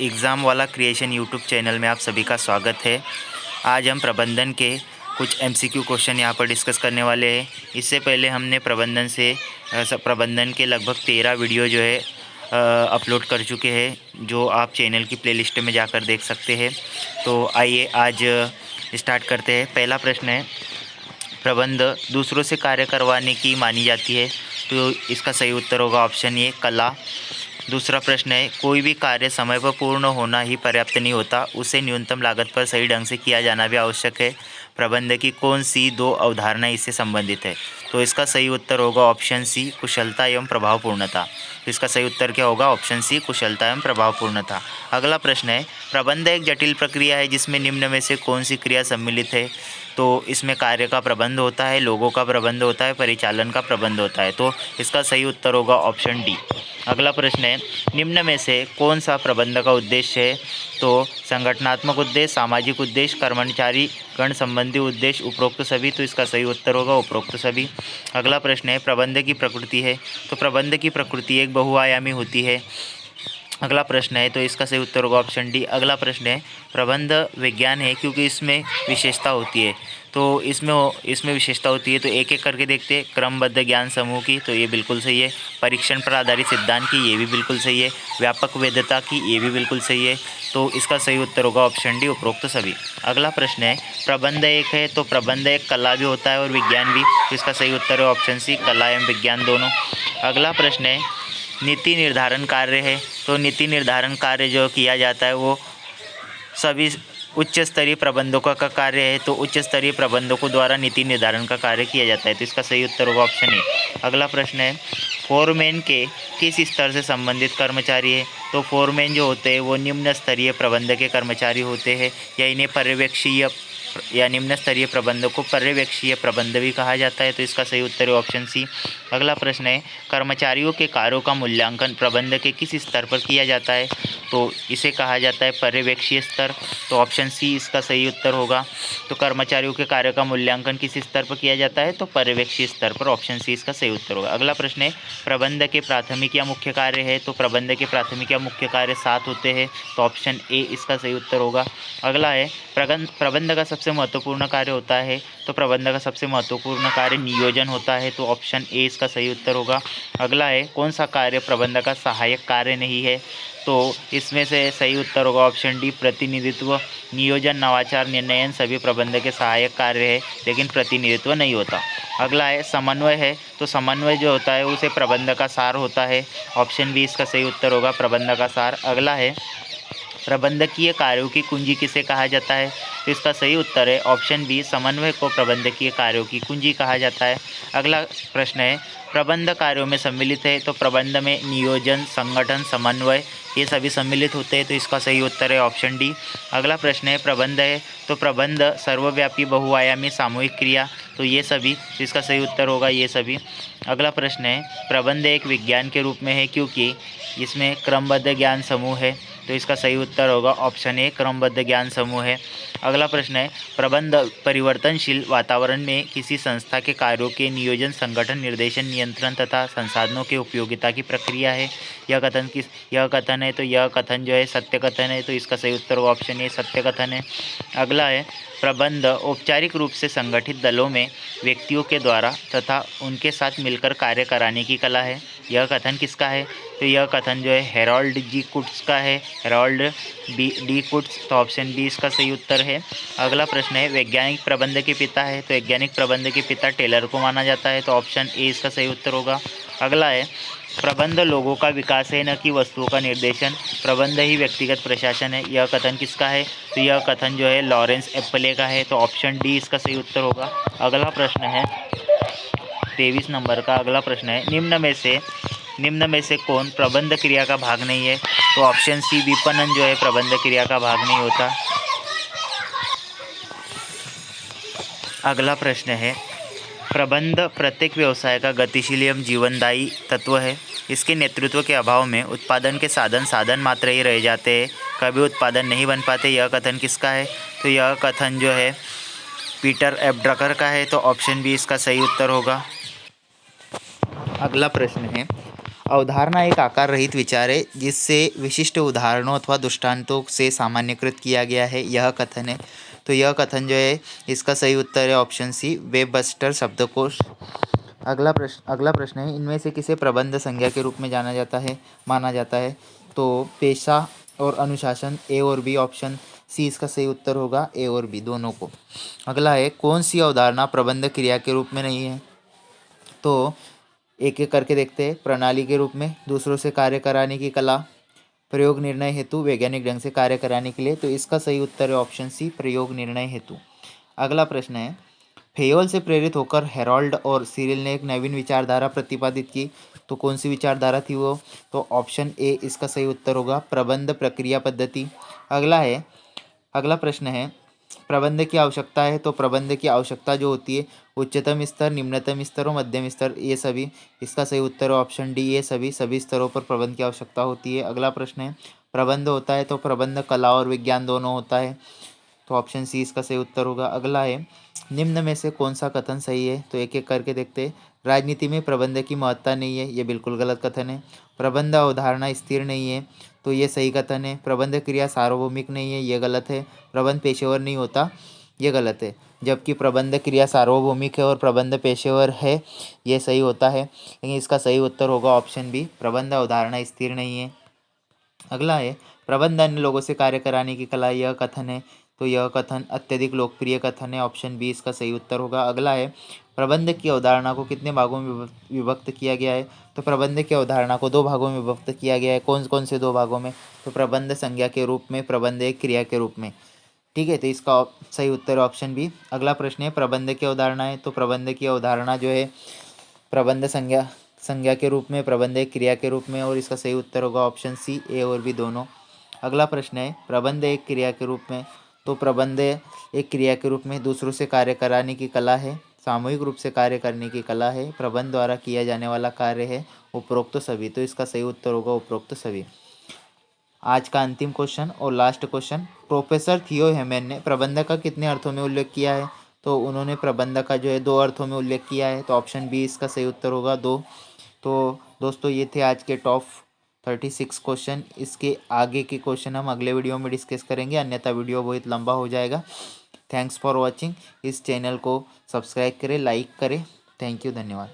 Exam वाला creation YouTube channel में आप सभी का स्वागत है। आज हम प्रबंधन के कुछ एमसीक्यू क्वेश्चन यहाँ पर डिस्कस करने वाले हैं। इससे पहले हमने प्रबंधन के लगभग 13 वीडियो जो है अपलोड कर चुके हैं, जो आप चैनल की प्लेलिस्ट में जाकर देख सकते हैं। तो आइए आज स्टार्ट करते हैं। पहला प्रश्न है, प्रबंध दूसरों से कार्य करवाने की मानी जाती है, तो इसका सही उत्तर होगा ऑप्शन ए कला। दूसरा प्रश्न है, कोई भी कार्य समय पर पूर्ण होना ही पर्याप्त नहीं होता, उसे न्यूनतम लागत पर सही ढंग से किया जाना भी आवश्यक है। प्रबंध की कौन सी दो अवधारणाएं इससे संबंधित है? तो इसका सही उत्तर होगा ऑप्शन सी कुशलता एवं प्रभावपूर्णता। तो इसका सही उत्तर क्या होगा? ऑप्शन सी कुशलता एवं प्रभावपूर्णता। अगला प्रश्न है, प्रबंध एक जटिल प्रक्रिया है जिसमें निम्न में से कौन सी क्रिया सम्मिलित है? तो इसमें कार्य का प्रबंध होता है, लोगों का प्रबंध होता है, परिचालन का प्रबंध होता है। तो इसका सही उत्तर होगा ऑप्शन डी। अगला प्रश्न है, निम्न में से कौन सा प्रबंध का उद्देश्य है? तो संगठनात्मक उद्देश्य, सामाजिक उद्देश्य, कर्मचारी गण संबंधी उद्देश्य, उपरोक्त सभी। तो इसका सही उत्तर होगा उपरोक्त सभी। अगला प्रश्न है, प्रबंध की प्रकृति है। तो प्रबंध की प्रकृति एक बहुआयामी होती है। अगला प्रश्न है, तो इसका सही उत्तर होगा ऑप्शन डी। अगला प्रश्न है, प्रबंध विज्ञान है क्योंकि इसमें विशेषता होती है। तो इसमें विशेषता होती है, तो एक एक करके देखते हैं। क्रमबद्ध ज्ञान समूह की, तो ये बिल्कुल सही है। परीक्षण पर आधारित सिद्धांत की, ये भी बिल्कुल सही है। व्यापक वेद्यता की, ये भी बिल्कुल सही है। तो इसका सही उत्तर होगा ऑप्शन डी उपरोक्त सभी। अगला प्रश्न है, प्रबंध एक है, तो प्रबंध एक कला भी होता है और विज्ञान भी। तो इसका सही उत्तर है ऑप्शन सी कला एवं विज्ञान दोनों। अगला प्रश्न है, नीति निर्धारण कार्य है। तो नीति निर्धारण कार्य जो किया जाता है वो सभी उच्च स्तरीय प्रबंधकों का कार्य है। तो उच्च स्तरीय प्रबंधकों द्वारा नीति निर्धारण का कार्य किया जाता है। तो इसका सही उत्तर होगा ऑप्शन ए। अगला प्रश्न है, फोरमैन के किस स्तर से संबंधित कर्मचारी है? तो फोरमैन जो होते हैं वो निम्न स्तरीय प्रबंधक के कर्मचारी होते हैं, या इन्हें पर्यवेक्षीय या निम्न स्तरीय प्रबंधक को पर्यवेक्षीय प्रबंध भी कहा जाता है। तो इसका सही उत्तर है ऑप्शन सी। अगला प्रश्न है, कर्मचारियों के कार्यों का मूल्यांकन प्रबंध के किस स्तर पर किया जाता है? तो इसे कहा जाता है पर्यवेक्षीय स्तर। तो ऑप्शन सी इसका सही उत्तर होगा। तो कर्मचारियों के कार्य का मूल्यांकन किस स्तर पर किया जाता है? तो पर्यवेक्षीय स्तर पर। ऑप्शन सी इसका सही उत्तर होगा। अगला प्रश्न है, प्रबंध के प्राथमिक या मुख्य कार्य है। तो प्रबंध के प्राथमिक या मुख्य कार्य 7 होते हैं। तो ऑप्शन ए इसका सही उत्तर होगा। अगला है, प्रबंध का सबसे महत्वपूर्ण कार्य होता है। तो प्रबंध का सबसे महत्वपूर्ण कार्य नियोजन होता है। तो ऑप्शन ए इसका सही उत्तर होगा। अगला है, कौन सा कार्य प्रबंध का सहायक कार्य नहीं है? तो इसमें से सही उत्तर होगा ऑप्शन डी प्रतिनिधित्व। नियोजन, नवाचार, निर्णयन सभी प्रबंध के सहायक कार्य है, लेकिन प्रतिनिधित्व नहीं होता। अगला है, समन्वय है। तो समन्वय जो होता है उसे प्रबंध का सार होता है। ऑप्शन बी इसका सही उत्तर होगा प्रबंध का सार। अगला है, प्रबंधकीय कार्यों की कुंजी किसे कहा जाता है? तो इसका सही उत्तर है ऑप्शन बी समन्वय को प्रबंधकीय कार्यों की कुंजी कहा जाता है। अगला प्रश्न है, प्रबंध कार्यों में सम्मिलित है। तो प्रबंध में नियोजन, संगठन, समन्वय ये सभी सम्मिलित होते हैं। तो इसका सही उत्तर है ऑप्शन डी। अगला प्रश्न है, प्रबंध है। तो प्रबंध सर्वव्यापी बहुआयामी सामूहिक क्रिया। तो ये सभी, इसका सही उत्तर होगा ये सभी। अगला प्रश्न है, प्रबंध एक विज्ञान के रूप में है क्योंकि इसमें क्रमबद्ध ज्ञान समूह है। तो इसका सही उत्तर होगा ऑप्शन ए क्रमबद्ध ज्ञान समूह है। अगला प्रश्न है, प्रबंध परिवर्तनशील वातावरण में किसी संस्था के कार्यों के नियोजन, संगठन, निर्देशन, नियंत्रण तथा संसाधनों के उपयोगिता की प्रक्रिया है। यह कथन है। तो यह कथन जो है सत्य कथन है। तो इसका सही उत्तर होगा ऑप्शन ए सत्य कथन है। अगला है, प्रबंध औपचारिक रूप से संगठित दलों में व्यक्तियों के द्वारा तथा उनके साथ मिलकर कार्य कराने की कला है। यह कथन किसका है? तो यह कथन जो है हेरोल्ड जी कुट्स का है। Harold D Koontz. तो ऑप्शन बी इसका सही उत्तर है। अगला प्रश्न है, वैज्ञानिक प्रबंध के पिता है। तो वैज्ञानिक प्रबंध के पिता टेलर को माना जाता है। तो ऑप्शन ए इसका सही उत्तर होगा। अगला है, प्रबंध लोगों का विकास है न कि वस्तुओं का निर्देशन। प्रबंध ही व्यक्तिगत प्रशासन है। यह कथन किसका है? तो यह कथन जो है लॉरेंस एप्पले का है। तो ऑप्शन डी इसका सही उत्तर होगा। अगला प्रश्न है 23 नंबर का। अगला प्रश्न है, निम्न में से कौन प्रबंध क्रिया का भाग नहीं है? तो ऑप्शन सी विपणन जो है प्रबंध क्रिया का भाग नहीं होता। अगला प्रश्न है, प्रबंध प्रत्येक व्यवसाय का गतिशील एवं जीवनदायी तत्व है। इसके नेतृत्व के अभाव में उत्पादन के साधन मात्र ही रह जाते हैं, कभी उत्पादन नहीं बन पाते। यह कथन किसका है? तो यह कथन जो है पीटर एफ ड्रकर का है। तो ऑप्शन बी इसका सही उत्तर होगा। अगला प्रश्न है, अवधारणा एक आकार रहित विचार है जिससे विशिष्ट उदाहरणों अथवा दृष्टांतों से सामान्यकृत किया गया है, यह कथन है। तो यह कथन जो है इसका सही उत्तर है ऑप्शन सी, वेबस्टर शब्दकोश। अगला प्रश्न है, इनमें से किसे प्रबंध संज्ञा के रूप में जाना जाता है माना जाता है? तो पेशा और अनुशासन, ए और बी, ऑप्शन सी इसका सही उत्तर होगा, ए और बी दोनों को। अगला है, कौन सी अवधारणा प्रबंध क्रिया के रूप में नहीं है? तो एक एक करके देखते हैं। प्रणाली के रूप में, दूसरों से कार्य कराने की कला, प्रयोग निर्णय हेतु, वैज्ञानिक ढंग से कार्य कराने के लिए। तो इसका सही उत्तर है ऑप्शन सी, प्रयोग निर्णय हेतु। अगला प्रश्न है, फेयोल से प्रेरित होकर हेरोल्ड और सिरिल ने एक नवीन विचारधारा प्रतिपादित की। तो कौन सी विचारधारा थी वो? तो ऑप्शन ए इसका सही उत्तर होगा, प्रबंध प्रक्रिया पद्धति। अगला प्रश्न है, प्रबंध की आवश्यकता है। तो प्रबंध की आवश्यकता जो होती है, उच्चतम स्तर, निम्नतम स्तर और मध्यम स्तर, ये सभी। इसका सही उत्तर है ऑप्शन डी, ये सभी स्तरों पर प्रबंध की आवश्यकता होती है। अगला प्रश्न है, प्रबंध होता है तो प्रबंध कला और विज्ञान दोनों होता है। तो ऑप्शन सी इसका सही उत्तर होगा। अगला है, निम्न में से कौन सा कथन सही है? तो एक एक करके देखते हैं। राजनीति में प्रबंध की महत्ता नहीं है, ये बिल्कुल गलत कथन है। प्रबंध अवधारणा स्थिर नहीं है, तो ये सही कथन है। प्रबंध क्रिया सार्वभौमिक नहीं है, ये गलत है। प्रबंध पेशेवर नहीं होता, ये गलत है। जबकि प्रबंध क्रिया सार्वभौमिक है और प्रबंध पेशेवर है, ये सही होता है। लेकिन इसका सही उत्तर होगा ऑप्शन बी, प्रबंध अवधारणा स्थिर नहीं है। अगला है, प्रबंध अन्य लोगों से कार्य कराने की कला, यह कथन है। तो यह कथन अत्यधिक लोकप्रिय कथन है, ऑप्शन बी इसका सही उत्तर होगा। अगला है, प्रबंध की अवधारणा को कितने भागों में विभक्त किया गया है? तो प्रबंध की अवधारणा को 2 भागों में विभक्त किया गया है। कौन कौन से 2 भागों में? तो प्रबंध संज्ञा के रूप में, प्रबंध एक क्रिया के रूप में। ठीक है, तो इसका सही उत्तर ऑप्शन बी। अगला प्रश्न है, प्रबंध की अवधारणा है। तो प्रबंध की अवधारणा जो है प्रबंध संज्ञा के रूप में, प्रबंध एक क्रिया के रूप में, और इसका सही उत्तर होगा ऑप्शन सी, ए और बी दोनों। अगला प्रश्न है, प्रबंध एक क्रिया के रूप में। तो प्रबंध एक क्रिया के रूप में दूसरों से कार्य कराने की कला है, सामूहिक रूप से कार्य करने की कला है, प्रबंध द्वारा किया जाने वाला कार्य है, उपरोक्त सभी। तो इसका सही उत्तर होगा उपरोक्त सभी। आज का अंतिम क्वेश्चन और लास्ट क्वेश्चन, प्रोफेसर थियो हेमन ने प्रबंधक का कितने अर्थों में उल्लेख किया है? तो उन्होंने प्रबंधक का जो है 2 अर्थों में उल्लेख किया है। तो ऑप्शन बी इसका सही उत्तर होगा 2। तो दोस्तों ये थे आज के टॉप 36 क्वेश्चन। इसके आगे के क्वेश्चन हम अगले वीडियो में डिस्कस करेंगे, अन्यथा वीडियो बहुत लंबा हो जाएगा। Thanks for watching. इस चैनल को सब्सक्राइब करें, लाइक करें। थैंक यू, धन्यवाद।